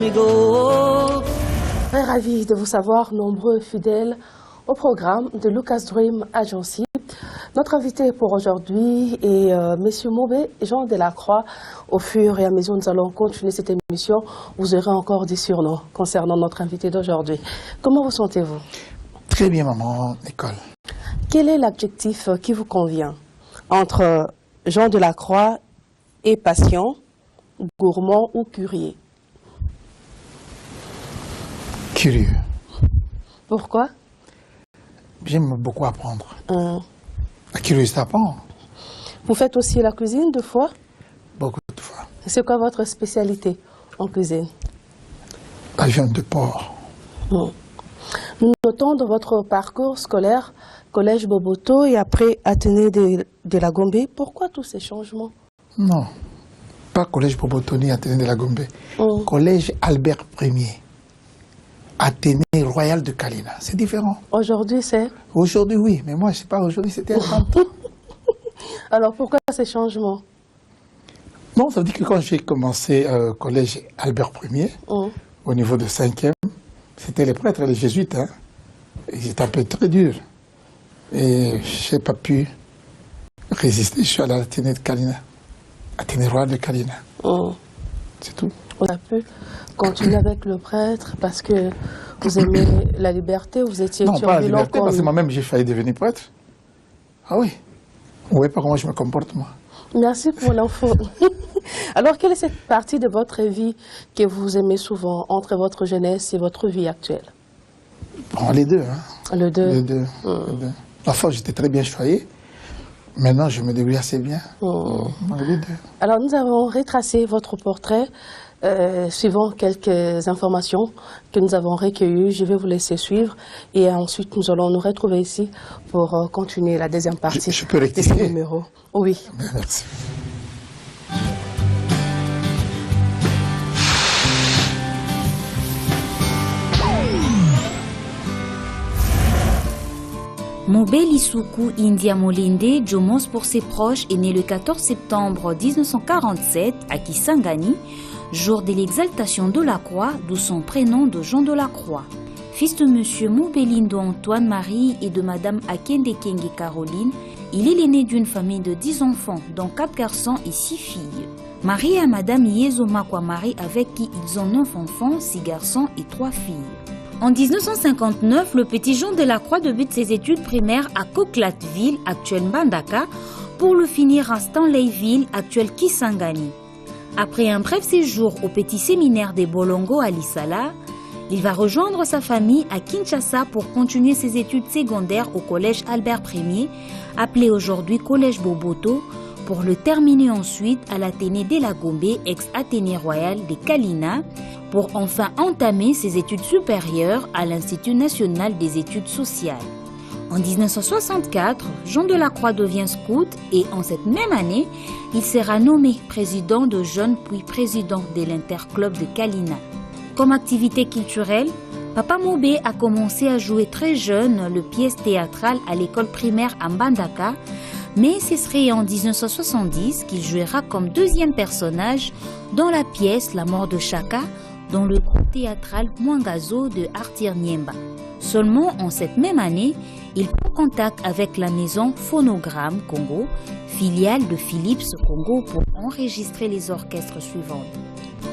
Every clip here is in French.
Très ravi de vous savoir nombreux fidèles au programme de Lucas Dream Agency. Notre invité pour aujourd'hui est Monsieur Maubé, Jean Delacroix. Au fur et à mesure, nous allons continuer cette émission. Vous aurez encore des surnoms concernant notre invité d'aujourd'hui. Comment vous sentez-vous? Très bien, maman, Nicole. Quel est l'adjectif qui vous convient entre Jean Delacroix et patient, gourmand ou curieux? Curieux. Pourquoi? J'aime beaucoup apprendre. La curiosité apprend. Vous faites aussi la cuisine deux fois? Beaucoup de fois. C'est quoi votre spécialité en cuisine? La viande de porc. Nous notons dans votre parcours scolaire, collège Boboto et après Athénée de la Gombe. Pourquoi tous ces changements? Non, pas collège Boboto ni Athénée de la Gombe. Collège Albert Ier. Athénée Royal de Kalina. C'est différent. Aujourd'hui, c'est? Aujourd'hui, oui. Mais moi, je ne sais pas, aujourd'hui, c'était un temps. Alors, pourquoi ces changements? Non, ça veut dire que quand j'ai commencé collège Albert Ier, au niveau de 5e, c'était les prêtres, les jésuites. Hein. Ils étaient un peu très durs. Et je n'ai pas pu résister. Je suis allé à l'Athénée de Kalina. Athénée Royal de Kalina. C'est tout. On a pu continuer avec le prêtre parce que vous aimez la liberté, vous étiez non, pas la liberté, comme... parce que moi-même j'ai failli devenir prêtre. Ah oui. Vous voyez pas comment je me comporte, moi. Merci pour l'info. Alors, quelle est cette partie de votre vie que vous aimez souvent entre votre jeunesse et votre vie actuelle? Bon, les deux. Hein. Les deux. Les deux. Enfin, j'étais très bien choyé. Maintenant, je me débrouille assez bien. Les deux. Alors, nous avons retracé votre portrait suivant quelques informations que nous avons recueillies. Je vais vous laisser suivre et ensuite nous allons nous retrouver ici pour continuer la deuxième partie je peux de ce rectifier? numéro. Oui. Merci. Maubé Lisuku India Molinde, Jomos pour ses proches, est né le 14 septembre 1947 à Kisangani, jour de l'exaltation de la croix, d'où son prénom de Jean Delacroix. Fils de monsieur Maubé Lindo Antoine Marie et de madame Akende Kenge Caroline, il est l'aîné d'une famille de 10 enfants, dont 4 garçons et 6 filles. Marié à madame Yezo Makwa Marie, avec qui ils ont 9 enfants, 6 garçons et 3 filles. En 1959, le petit Jean Delacroix débute ses études primaires à Koklatville, actuelle Mbandaka, pour le finir à Stanleyville, actuelle Kisangani. Après un bref séjour au petit séminaire des Bolongo à Lissala, il va rejoindre sa famille à Kinshasa pour continuer ses études secondaires au collège Albert Ier, appelé aujourd'hui collège Boboto, pour le terminer ensuite à l'Athénée de la Gombe, ex-Athénée Royal de Kalina, pour enfin entamer ses études supérieures à l'Institut national des études sociales. En 1964, Jean Delacroix devient scout et en cette même année, il sera nommé président de jeunes puis président de l'Interclub de Kalina. Comme activité culturelle, Papa Maubé a commencé à jouer très jeune le pièce théâtrale à l'école primaire à Mbandaka, mais ce serait en 1970 qu'il jouera comme deuxième personnage dans la pièce La mort de Chaka, dans le groupe théâtral Mwangazo de Arthur Niemba. Seulement en cette même année, il prend contact avec la maison Phonogramme Congo, filiale de Philips Congo, pour enregistrer les orchestres suivants: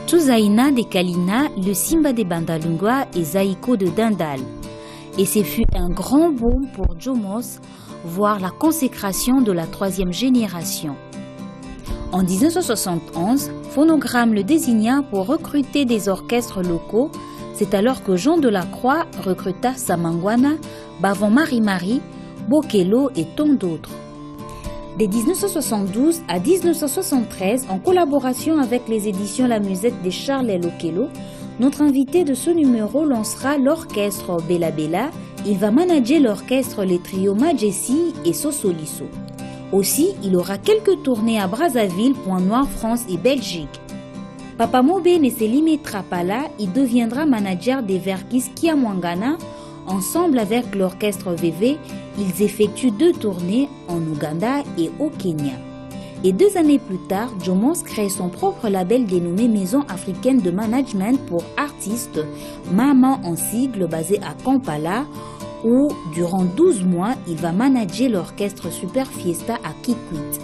Tuzaina de Kalina, le Simba de Bandalungwa et Zaiko de Dindal. Et ce fut un grand boom pour Jomos, voire la consécration de la 3e génération. En 1971, Phonogramme le désigna pour recruter des orchestres locaux. C'est alors que Jean Delacroix recruta Samangwana, Bavon Marie-Marie, Bokelo et tant d'autres. De 1972 à 1973, en collaboration avec les éditions La Musette de Charles Lokelo, notre invité de ce numéro lancera l'orchestre Bella Bella. Il va manager l'orchestre les trios Majessi et Sosoliso. Aussi, il aura quelques tournées à Brazzaville, Pointe-Noire, France et Belgique. Papa Maubé ne se limitera pas là, il deviendra manager des Verkis Kiamwangana. Ensemble avec l'orchestre VV, ils effectuent 2 tournées en Ouganda et au Kenya. Et 2 années plus tard, Jomos crée son propre label dénommé Maison africaine de management pour artistes, MAMA en sigle, basé à Kampala, où durant 12 mois, il va manager l'orchestre Super Fiesta à Kikwit.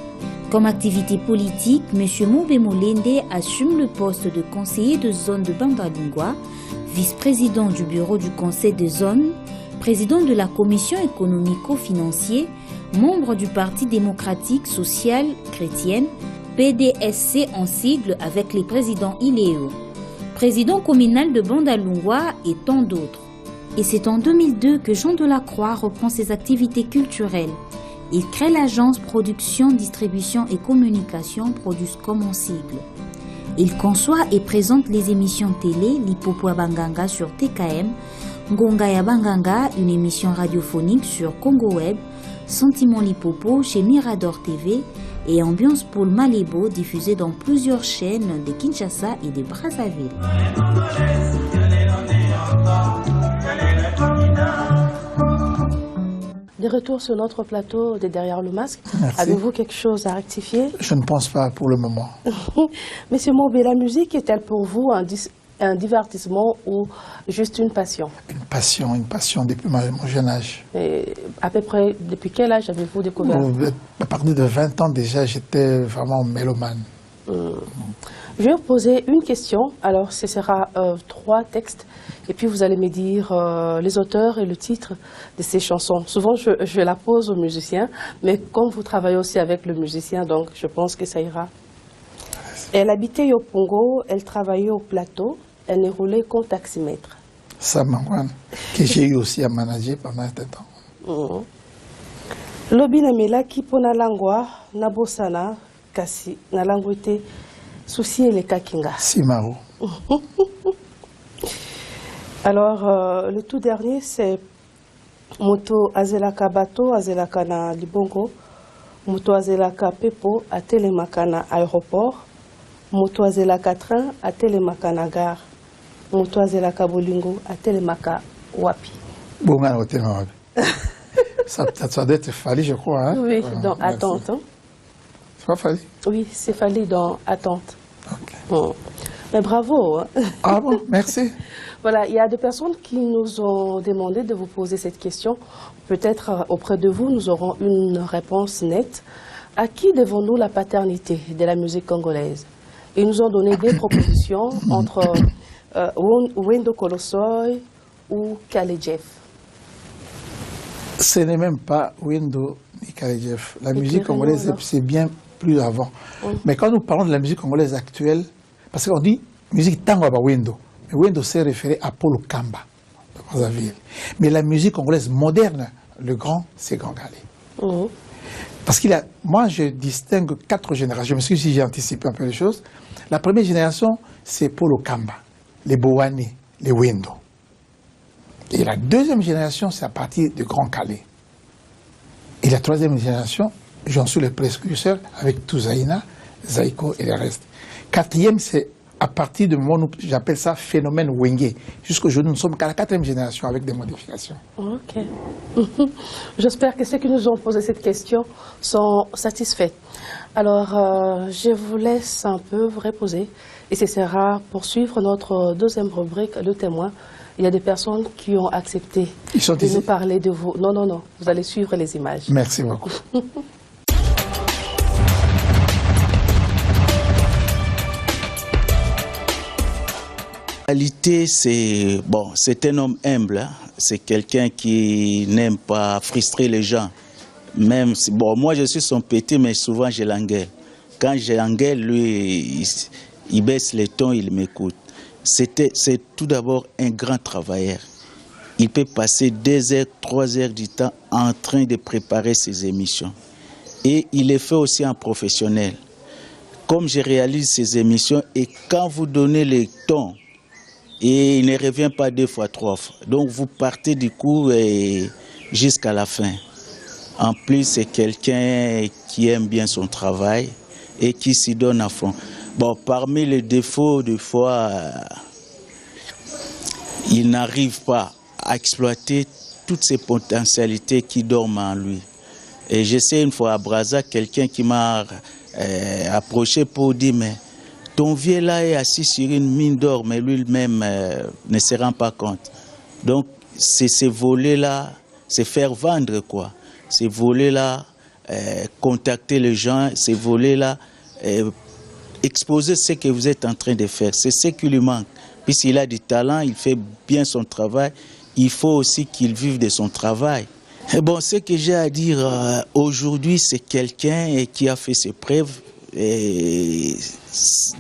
Comme activité politique, M. Mobe Molende assume le poste de conseiller de zone de Bandalungwa, vice-président du bureau du conseil de zone, président de la commission économico-financière, membre du Parti démocratique social chrétienne, PDSC en sigle avec les présidents Iléo, président communal de Bandalungwa et tant d'autres. Et c'est en 2002 que Jean Delacroix reprend ses activités culturelles. Il crée l'agence Production, Distribution et Communication Produscom en sigle. Il conçoit et présente les émissions télé Lipopo ya Banganga sur TKM, Ngonga ya Banganga, une émission radiophonique sur Congo Web, Sentiment Lipopo chez Mirador TV et Ambiance Paul Malébo diffusée dans plusieurs chaînes de Kinshasa et de Brazzaville. De retour sur notre plateau de Derrière le masque, Merci. avez-vous quelque chose à rectifier? Je ne pense pas pour le moment. Monsieur Mobe, la musique est-elle pour vous un divertissement ou juste une passion? Une passion depuis mon jeune âge. Et à peu près, depuis quel âge avez-vous découvert? À partir de 20 ans déjà, j'étais vraiment mélomane. Je vais vous poser une question. Alors, ce sera 3 textes. Et puis, vous allez me dire les auteurs et le titre de ces chansons. Souvent, je la pose aux musiciens. Mais comme vous travaillez aussi avec le musicien, donc je pense que ça ira. Elle habitait au Congo, elle travaillait au plateau, elle ne roulait qu'au taximètre. Samangwan, que j'ai eu aussi à manager pendant un temps. Lobi namelaki pona langwa nabosana kasi na langwite souci et les kakinga. Simaro. Alors, le tout dernier, c'est Moto Azelaka Bato, Azelaka na Libongo, Moto Azelaka Pepo, à Télémaka na aéroport, Moto Azelaka Train, à Télémaka na gare, Moto Azelaka Bolingo, à Télémaka Wapi. Bon, ça doit être Fali, je crois. Hein? Oui, Voilà, dans merci. Attente. Hein? C'est pas Fali? Oui, c'est Fali dans Attente. Ok. Bon. Mais bravo. Hein? Ah bon, merci. Voilà, il y a des personnes qui nous ont demandé de vous poser cette question. Peut-être auprès de vous, nous aurons une réponse nette. À qui devons-nous la paternité de la musique congolaise? Ils nous ont donné des propositions entre Wendo Kolosoi ou Kalejeff. Ce n'est même pas Wendo ni Kalejeff. La musique Kireno, congolaise, alors? c'est bien plus avant. Mais quand nous parlons de la musique congolaise actuelle, parce qu'on dit musique tango à Wendo, mais Wendo s'est référé à Paul Kamba de Brazzaville. Mais la musique congolaise moderne, le grand, c'est Grand Galé. Parce moi je distingue 4 générations. Je m'excuse si j'ai anticipé un peu les choses. La première génération, c'est Paul Kamba, les Bowane, les Wendo. Et la deuxième génération, c'est à partir de Grand Calais. Et la troisième génération, j'en suis le précurseur avec Touzaïna, Zaïko et le reste. Quatrième, c'est à partir du moment où j'appelle ça phénomène Wenge. Jusqu'aujourd'hui, nous ne sommes qu'à la 4e génération avec des modifications. Ok. J'espère que ceux qui nous ont posé cette question sont satisfaits. Alors, je vous laisse un peu vous reposer. Et ce sera pour suivre notre deuxième rubrique, le témoin. Il y a des personnes qui ont accepté de nous parler de vous. Non, non, non. Vous allez suivre les images. Merci beaucoup. C'est bon, c'est un homme humble, hein. C'est quelqu'un qui n'aime pas frustrer les gens. Même si, bon, moi je suis son petit, mais souvent je l'engueule. Quand je l'engueule, lui, il baisse les tons, il m'écoute. C'est tout d'abord un grand travailleur. Il peut passer 2 heures, 3 heures du temps en train de préparer ses émissions. Et il est fait aussi en professionnel. Comme je réalise ces émissions, et quand vous donnez les tons, et il ne revient pas 2 fois, 3 fois. Donc vous partez du cours jusqu'à la fin. En plus, c'est quelqu'un qui aime bien son travail et qui s'y donne à fond. Bon, parmi les défauts, des fois, il n'arrive pas à exploiter toutes ces potentialités qui dorment en lui. Et je sais une fois à Brazza, quelqu'un qui m'a approché pour dire, mais ton vieux là est assis sur une mine d'or, mais lui-même ne se rend pas compte. Donc, c'est ces volets-là, c'est faire vendre quoi. Ces volets-là, contacter les gens, ces volets-là, exposer ce que vous êtes en train de faire. C'est ce qui lui manque. Puisqu'il a du talent, il fait bien son travail, il faut aussi qu'il vive de son travail. Et bon, ce que j'ai à dire aujourd'hui, c'est quelqu'un qui a fait ses preuves. Et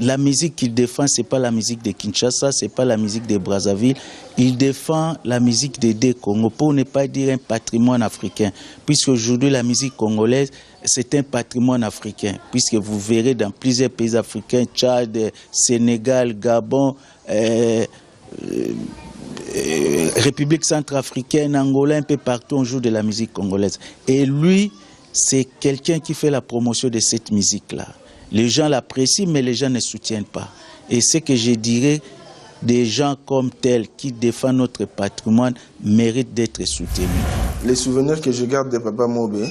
la musique qu'il défend, ce n'est pas la musique de Kinshasa, ce n'est pas la musique de Brazzaville. Il défend la musique des deux Congos, pour ne pas dire un patrimoine africain. Puisqu'aujourd'hui, la musique congolaise, c'est un patrimoine africain. Puisque vous verrez dans plusieurs pays africains, Tchad, Sénégal, Gabon, République centrafricaine, Angola, un peu partout, on joue de la musique congolaise. Et lui, c'est quelqu'un qui fait la promotion de cette musique-là. Les gens l'apprécient, mais les gens ne soutiennent pas. Et ce que je dirais, des gens comme tels qui défendent notre patrimoine méritent d'être soutenus. Les souvenirs que je garde de Papa Mobé,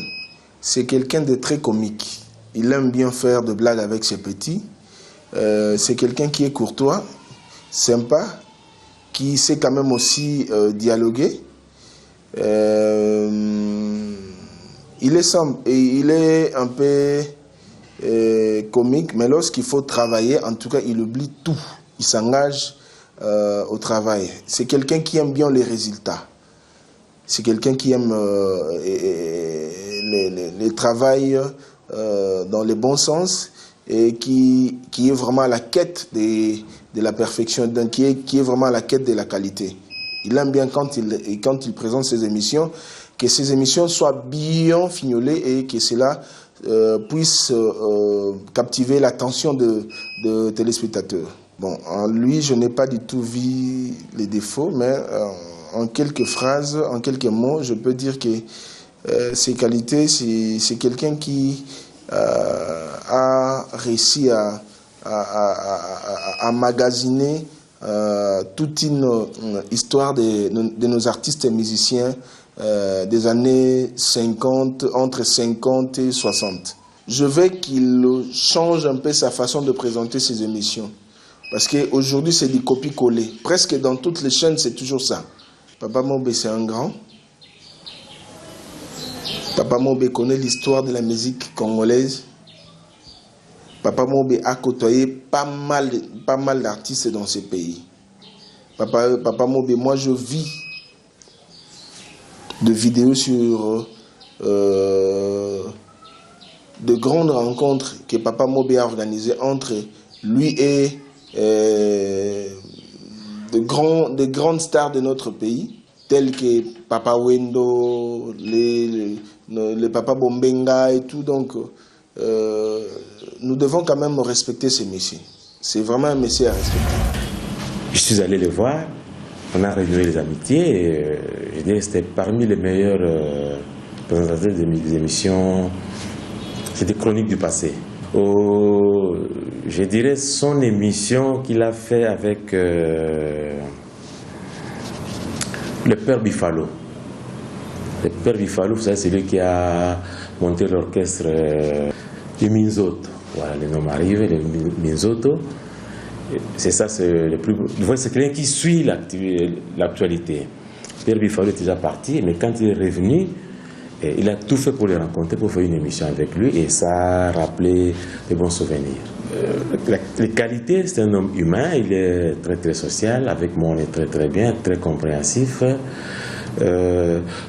c'est quelqu'un de très comique. Il aime bien faire de blagues avec ses petits. C'est quelqu'un qui est courtois, sympa, qui sait quand même aussi dialoguer. Il est simple et il est un peu comique, mais lorsqu'il faut travailler, en tout cas, il oublie tout. Il s'engage au travail. C'est quelqu'un qui aime bien les résultats. C'est quelqu'un qui aime le travail dans le bon sens et qui est vraiment à la quête de la perfection, donc qui est vraiment à la quête de la qualité. Il aime bien quand il présente ses émissions, que ces émissions soient bien fignolées et que cela puisse captiver l'attention de téléspectateurs. Bon, en lui, je n'ai pas du tout vu les défauts, mais en quelques phrases, en quelques mots, je peux dire que ses qualités, c'est quelqu'un qui a réussi à magasiner toute une histoire de nos artistes et musiciens des années 50, entre 50 et 60. Je veux qu'il change un peu sa façon de présenter ses émissions. Parce qu'aujourd'hui, c'est du copie-coller. Presque dans toutes les chaînes, c'est toujours ça. Papa Mobé, c'est un grand. Papa Mobé connaît l'histoire de la musique congolaise. Papa Mobé a côtoyé pas mal d'artistes dans ce pays. Papa Mobé, moi je vis de vidéos sur de grandes rencontres que Papa Mobé a organisées entre lui et de grandes stars de notre pays, tels que Papa Wendo, le Papa Bombenga et tout. Donc, nous devons quand même respecter ces messieurs. C'est vraiment un monsieur à respecter. Je suis allé les voir, on a renoué les amitiés. Et, je dirais que c'était parmi les meilleurs présentateurs des émissions. C'était Chroniques du passé. Je dirais son émission qu'il a fait avec le Père Bifalo. Le Père Bifalo, vous savez, c'est lui qui a monté l'orchestre du Minzoto. Voilà, le nom arrive, le Minzoto. C'est ça, c'est le plus. C'est quelqu'un qui suit l'actualité. Père Bifalo est déjà parti, mais quand il est revenu, il a tout fait pour les rencontrer, pour faire une émission avec lui, et ça a rappelé de bons souvenirs. Les qualités, c'est un homme humain, il est très très social, avec moi on est très très bien, très compréhensif.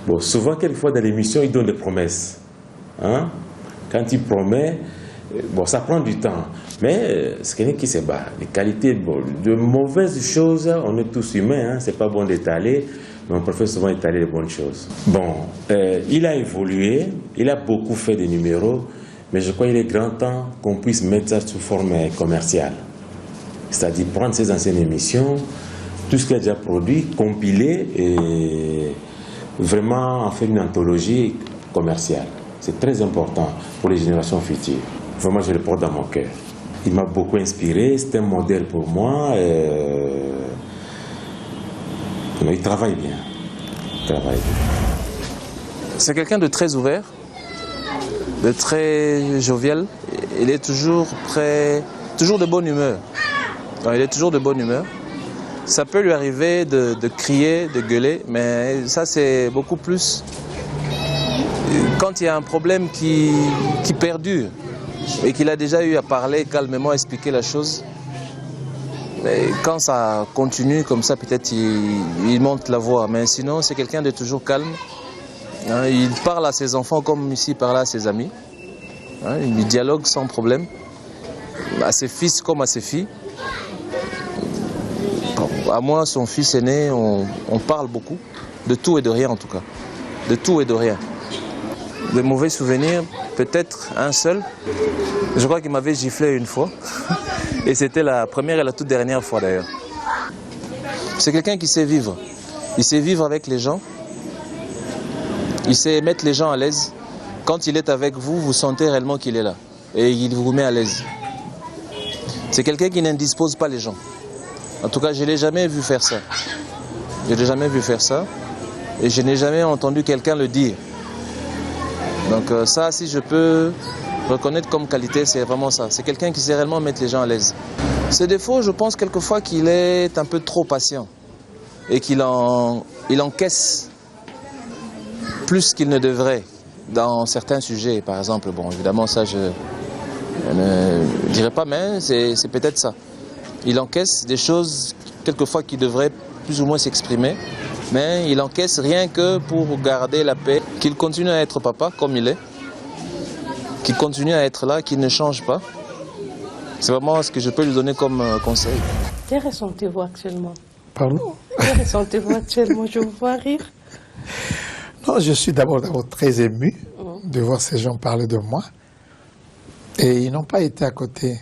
Bon, souvent, quelquefois dans l'émission, il donne des promesses. Hein? Quand il promet, bon, ça prend du temps, mais c'est quelqu'un qui se bat. Les qualités, bon, de mauvaises choses, on est tous humains, hein? C'est pas bon d'étaler. Mais on préfère souvent étaler les bonnes choses. Bon, il a évolué, il a beaucoup fait des numéros, mais je crois qu'il est grand temps qu'on puisse mettre ça sous forme commerciale. C'est-à-dire prendre ces anciennes émissions, tout ce qu'il a déjà produit, compiler et vraiment en faire une anthologie commerciale. C'est très important pour les générations futures. Vraiment, je le porte dans mon cœur. Il m'a beaucoup inspiré, c'est un modèle pour moi. Il travaille bien. C'est quelqu'un de très ouvert, de très jovial il est toujours prêt, toujours de bonne humeur. Donc, il est toujours de bonne humeur. Ça peut lui arriver de crier, de gueuler, mais ça c'est beaucoup plus quand il y a un problème qui perdure et qu'il a déjà eu à parler calmement, expliquer la chose. Mais quand ça continue comme ça, peut-être il monte la voix. Mais sinon, c'est quelqu'un de toujours calme. Il parle à ses enfants comme ici il parle à ses amis. Il dialogue sans problème, à ses fils comme à ses filles. À moi, son fils aîné, on parle beaucoup, de tout et de rien en tout cas, de tout et de rien. De mauvais souvenirs, peut-être un seul. Je crois qu'il m'avait giflé une fois, et c'était la première et la toute dernière fois d'ailleurs. C'est quelqu'un qui sait vivre, il sait vivre avec les gens, il sait mettre les gens à l'aise. Quand il est avec vous, vous sentez réellement qu'il est là, et il vous met à l'aise. C'est quelqu'un qui n'indispose pas les gens. En tout cas, je ne l'ai jamais vu faire ça. Je ne l'ai jamais vu faire ça. Et je n'ai jamais entendu quelqu'un le dire. Donc ça, si je peux reconnaître comme qualité, c'est vraiment ça. C'est quelqu'un qui sait réellement mettre les gens à l'aise. Ses défauts, je pense quelquefois qu'il est un peu trop patient. Et qu'il encaisse plus qu'il ne devrait dans certains sujets. Par exemple, bon, évidemment, ça, je ne dirais pas, mais c'est peut-être ça. Il encaisse des choses, quelquefois, qui devraient plus ou moins s'exprimer, mais il encaisse rien que pour garder la paix, qu'il continue à être papa comme il est, qu'il continue à être là, qu'il ne change pas. C'est vraiment ce que je peux lui donner comme conseil. Que ressentez-vous actuellement? Pardon? Que ressentez-vous actuellement? Je vous vois rire. Non, je suis d'abord très ému de voir ces gens parler de moi. Et ils n'ont pas été à côté.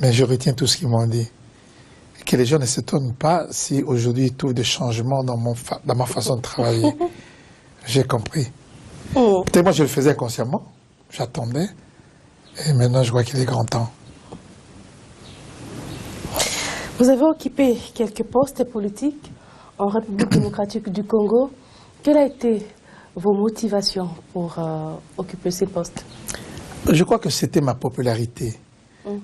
Mais je retiens tout ce qu'ils m'ont dit. Et que les gens ne s'étonnent pas si aujourd'hui ils trouvent des changements dans ma façon de travailler. J'ai compris. Peut-être moi je le faisais inconsciemment. J'attendais. Et maintenant je vois qu'il est grand temps. Vous avez occupé quelques postes politiques en République démocratique du Congo. Quelles ont été vos motivations pour occuper ces postes? Je crois que c'était ma popularité.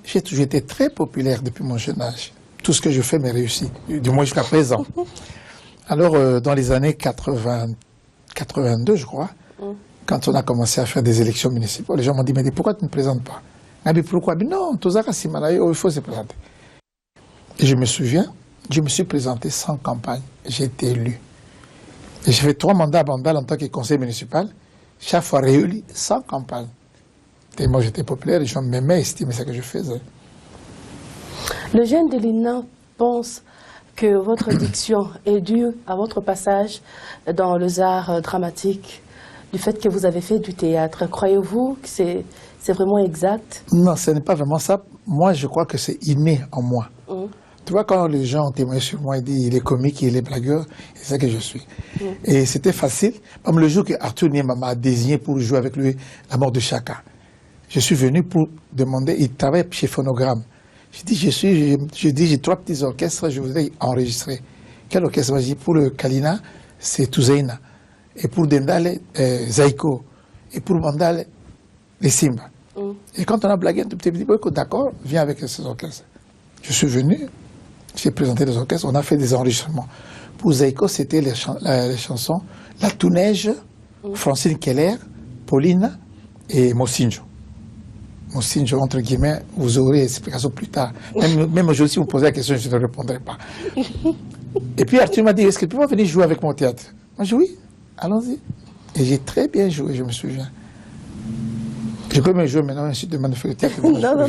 J'ai toujours été très populaire depuis mon jeune âge. Tout ce que je fais m'est réussi, du moins jusqu'à présent. Alors, dans les années 82, je crois, quand on a commencé à faire des élections municipales, les gens m'ont dit, mais pourquoi tu ne te présentes pas? Mais pourquoi? Mais non, il faut se présenter. Et je me souviens, je me suis présenté sans campagne. J'ai été élu. Et j'ai fait 3 mandats à Bandal en tant que conseiller municipal, chaque fois réélu sans campagne. Et moi, j'étais populaire, les gens m'aimaient, estimaient ce que je faisais. Le jeune de l'INA pense que votre diction est due à votre passage dans les arts dramatiques, du fait que vous avez fait du théâtre. Croyez-vous que c'est vraiment exact? Non, ce n'est pas vraiment ça. Moi, je crois que c'est inné en moi. Tu vois, quand les gens ont témoigné sur moi, ils disent il est comique, il est blagueur, c'est ça que je suis. Et c'était facile. Comme le jour que Arthur Niema m'a désigné pour jouer avec lui La mort de Chaka. Je suis venu pour demander, il travaille chez Phonogramme. Je dis, j'ai 3 petits orchestres, je voudrais enregistrer. Quel orchestre? J'ai dit, pour le Kalina, c'est Touzeina. Et pour Dendale, Zaiko. Et pour Mandale, les Simba. Et quand on a blagué un tout petit peu, d'accord, viens avec ces orchestres. Je suis venu, j'ai présenté les orchestres, on a fait des enregistrements. Pour Zaiko, c'était les chansons La Touneige, Francine Keller, Pauline et Mosinjo. Mosinjo, entre guillemets, vous aurez explication plus tard. Même aujourd'hui, si vous posez la question, je ne répondrai pas. Et puis Arthur m'a dit, est-ce que tu peux venir jouer avec mon théâtre? Moi, je dis oui, allons-y. Et j'ai très bien joué, je me souviens. Je peux même jouer maintenant, ensuite demain de faire le théâtre. Non.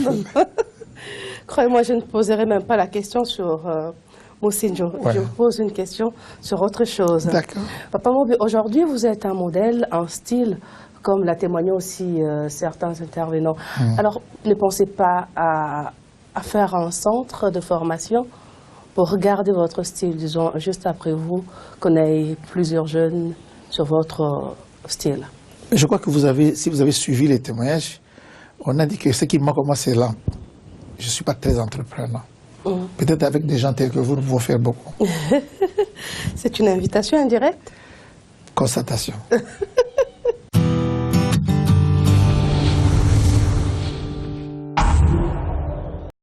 Croyez-moi, je ne poserai même pas la question sur Mosinjo. Ouais. Je vous pose une question sur autre chose. D'accord. Papa Mobe, aujourd'hui, vous êtes un modèle, un style, comme l'a témoigné aussi certains intervenants. Alors, ne pensez pas à faire un centre de formation pour regarder votre style, disons, juste après vous, qu'on ait plusieurs jeunes sur votre style. Je crois que si vous avez suivi les témoignages, on a dit que ce qui manque à moi, c'est là. Je ne suis pas très entreprenant. Peut-être avec des gens tels que vous, nous pouvons faire beaucoup. C'est une invitation indirecte? Constatation.